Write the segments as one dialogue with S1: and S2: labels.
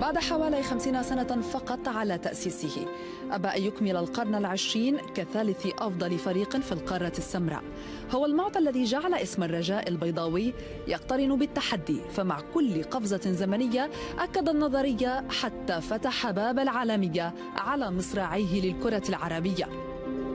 S1: بعد حوالي 50 سنة فقط على تأسيسه، أبى أن يكمل القرن العشرين كثالث أفضل فريق في القارة السمراء. هو المعطى الذي جعل اسم الرجاء البيضاوي يقترن بالتحدي، فمع كل قفزة زمنية أكد النظرية حتى فتح باب العالمية على مصراعيه للكرة العربية.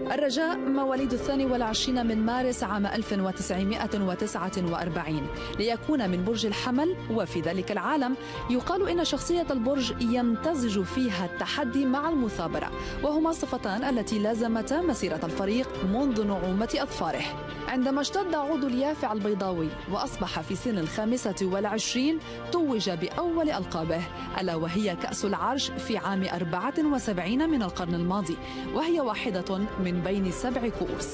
S1: الرجاء مواليد 22 من مارس عام 1949 ليكون من برج الحمل، وفي ذلك العالم يقال إن شخصية البرج يمتزج فيها التحدي مع المثابرة، وهما الصفتان التي لازمتا مسيرة الفريق منذ نعومة أظفاره. عندما اشتد عود اليافع البيضاوي وأصبح في سن 25 توج بأول ألقابه، ألا وهي كأس العرش في عام 74 من القرن الماضي، وهي واحدة من بين 7 كؤوس.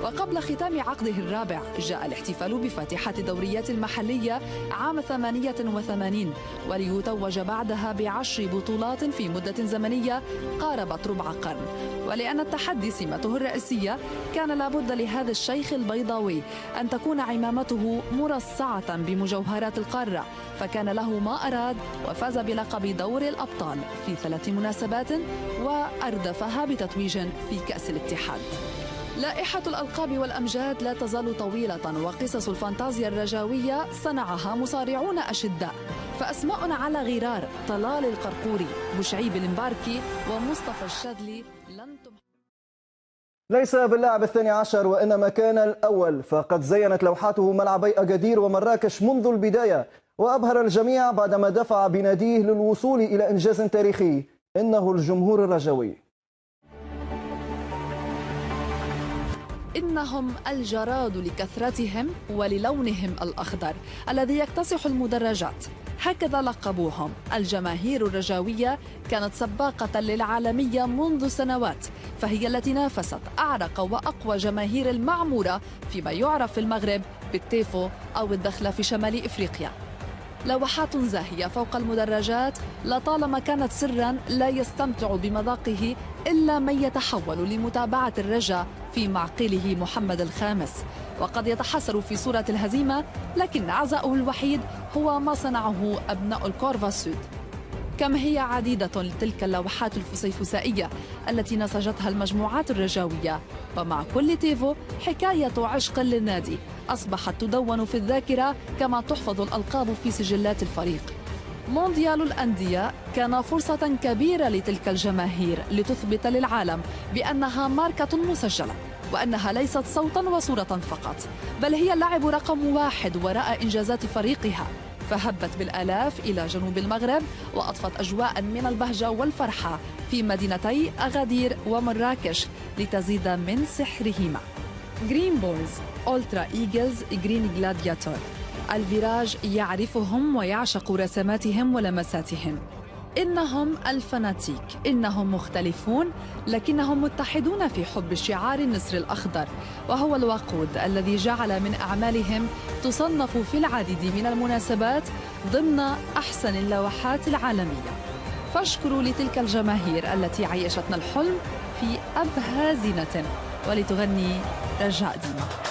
S1: وقبل ختام عقده الرابع جاء الاحتفال بفاتحة دوريات المحلية عام 88، وليتوج بعدها ب10 بطولات في مدة زمنية قاربت ربع قرن. ولأن التحدي سمته الرئيسية، كان لابد لهذا الشيخ البيضاوي أن تكون عمامته مرصعة بمجوهرات القارة، فكان له ما أراد وفاز بلقب دور الأبطال في 3 مناسبات، وأردفها بتتويج في كأس الاتحاد. لائحة الألقاب والأمجاد لا تزال طويلة، وقصص الفانتازيا الرجاوية صنعها مصارعون أشداء، فأسماء على غرار: طلال القرقوري، بشعيب المباركي، ومصطفى الشاذلي لن
S2: ليس باللاعب الثاني عشر وإنما كان الأول، فقد زينت لوحاته ملعبي أكادير ومراكش منذ البداية، وأبهر الجميع بعدما دفع بناديه للوصول إلى إنجاز تاريخي. إنه الجمهور الرجاوي.
S1: إنهم الجراد لكثرتهم وللونهم الأخضر الذي يكتسح المدرجات، هكذا لقبوهم. الجماهير الرجاوية كانت سباقة للعالمية منذ سنوات، فهي التي نافست أعرق وأقوى جماهير المعمورة فيما يعرف في المغرب بالتيفو أو الدخلة في شمال إفريقيا. لوحات زاهية فوق المدرجات لطالما كانت سرا لا يستمتع بمذاقه إلا من يتحول لمتابعة الرجاء في معقله محمد الخامس، وقد يتحسر في صورة الهزيمة، لكن عزاؤه الوحيد هو ما صنعه أبناء الكورفا سود. كم هي عديدة لتلك اللوحات الفسيفسائية التي نسجتها المجموعات الرجاوية، ومع كل تيفو حكاية عشق للنادي أصبحت تدون في الذاكرة كما تحفظ الألقاب في سجلات الفريق. مونديال الأندية كان فرصة كبيرة لتلك الجماهير لتثبت للعالم بأنها ماركة مسجلة، وأنها ليست صوتا وصورة فقط، بل هي اللاعب رقم 1 وراء إنجازات فريقها، فهبت بالآلاف إلى جنوب المغرب وأضفت أجواء من البهجة والفرحة في مدينتي أغادير ومراكش لتزيد من سحرهما. جرين بويز، أولترا إيجلز، جرين جلادياتور. الفيراج يعرفهم ويعشق رسماتهم ولمساتهم. إنهم الفناتيك، إنهم مختلفون لكنهم متحدون في حب شعار النسر الأخضر، وهو الوقود الذي جعل من أعمالهم تصنف في العديد من المناسبات ضمن أحسن اللوحات العالمية. فاشكروا لتلك الجماهير التي عيشتنا الحلم في أبهى زينة، ولتغني رجاء ديما.